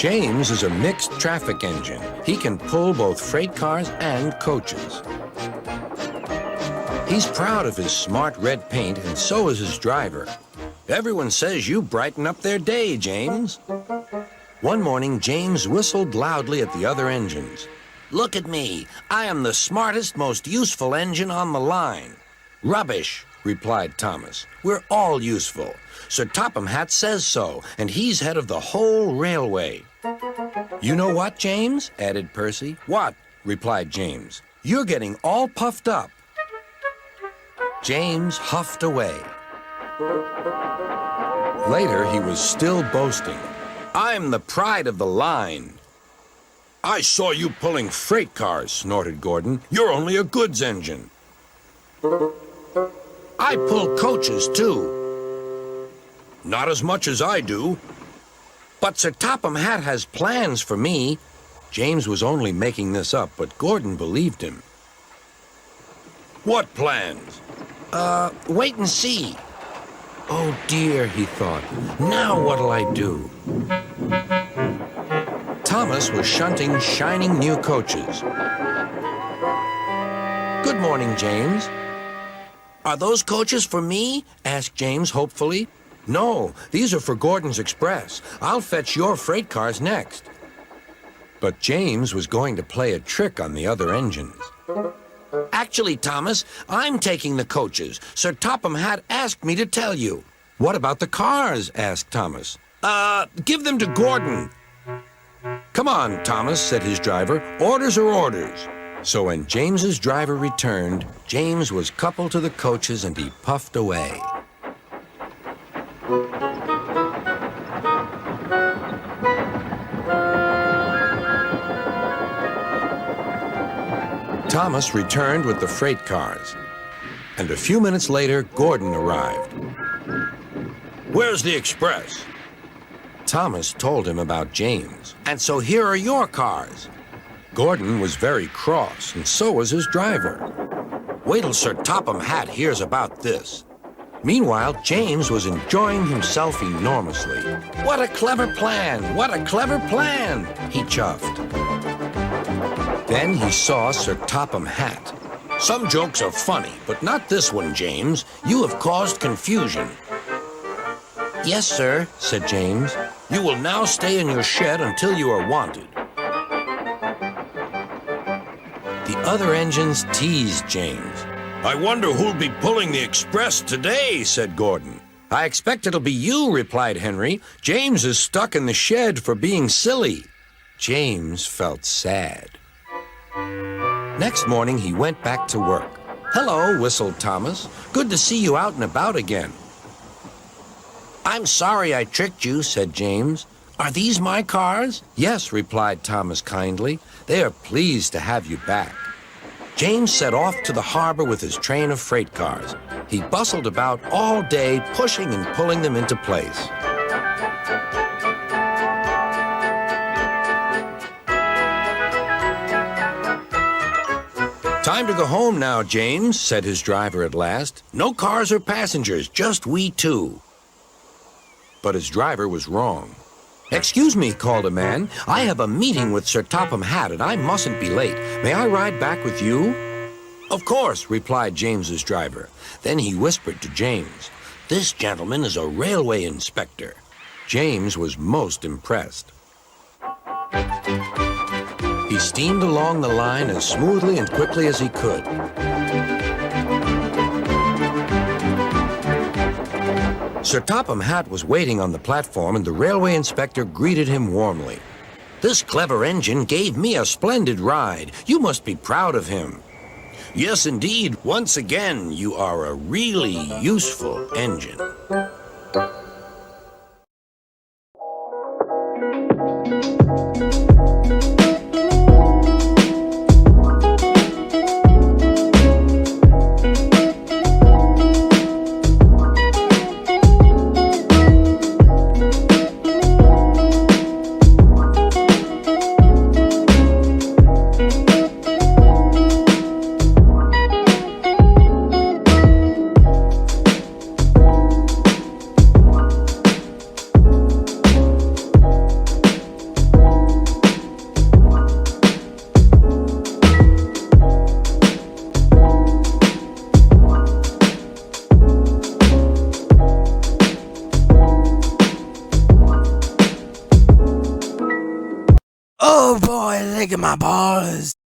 James is a mixed traffic engine. He can pull both freight cars and coaches. He's proud of his smart red paint, and so is his driver. Everyone says you brighten up their day, James. One morning, James whistled loudly at the other engines. Look at me. I am the smartest, most useful engine on the line. Rubbish, replied Thomas. We're all useful. Sir Topham Hatt says so, and he's head of the whole railway. You know what, James? Added Percy. What? Replied James. You're getting all puffed up. James huffed away. Later, he was still boasting. I'm the pride of the line. I saw you pulling freight cars, snorted Gordon. You're only a goods engine. I pull coaches, too. Not as much as I do. But Sir Topham Hatt has plans for me. James was only making this up, but Gordon believed him. What plans? Wait and see. Oh dear, he thought. Now what'll I do? Thomas was shunting shining new coaches. Good morning, James. Are those coaches for me? Asked James hopefully. No, these are for Gordon's Express. I'll fetch your freight cars next. But James was going to play a trick on the other engines. Actually, Thomas, I'm taking the coaches. Sir Topham Hatt asked me to tell you. What about the cars? Asked Thomas. Give them to Gordon. Come on, Thomas, said his driver. Orders are orders. So when James's driver returned, James was coupled to the coaches and he puffed away. Thomas returned with the freight cars, and a few minutes later, Gordon arrived. Where's the express? Thomas told him about James, and so here are your cars. Gordon was very cross, and so was his driver. Wait till Sir Topham Hatt hears about this. Meanwhile, James was enjoying himself enormously. What a clever plan! What a clever plan! He chuffed. Then he saw Sir Topham Hatt. Some jokes are funny, but not this one, James. You have caused confusion. Yes, sir, said James. You will now stay in your shed until you are wanted. The other engines teased James. I wonder who'll be pulling the express today, said Gordon. I expect it'll be you, replied Henry. James is stuck in the shed for being silly. James felt sad. Next morning, he went back to work. Hello, whistled Thomas. Good to see you out and about again. I'm sorry I tricked you, said James. Are these my cars? Yes, replied Thomas kindly. They are pleased to have you back. James set off to the harbor with his train of freight cars. He bustled about all day, pushing and pulling them into place. Time to go home now, James, said his driver at last. No cars or passengers, just we two. But his driver was wrong. Excuse me, called a man. I have a meeting with Sir Topham Hatt, and I mustn't be late. May I ride back with you? Of course, replied James's driver. Then he whispered to James, This gentleman is a railway inspector. James was most impressed. He steamed along the line as smoothly and quickly as he could. Sir Topham Hatt was waiting on the platform, and the railway inspector greeted him warmly. This clever engine gave me a splendid ride. You must be proud of him. Yes, indeed. Once again, you are a really useful engine. taking my balls.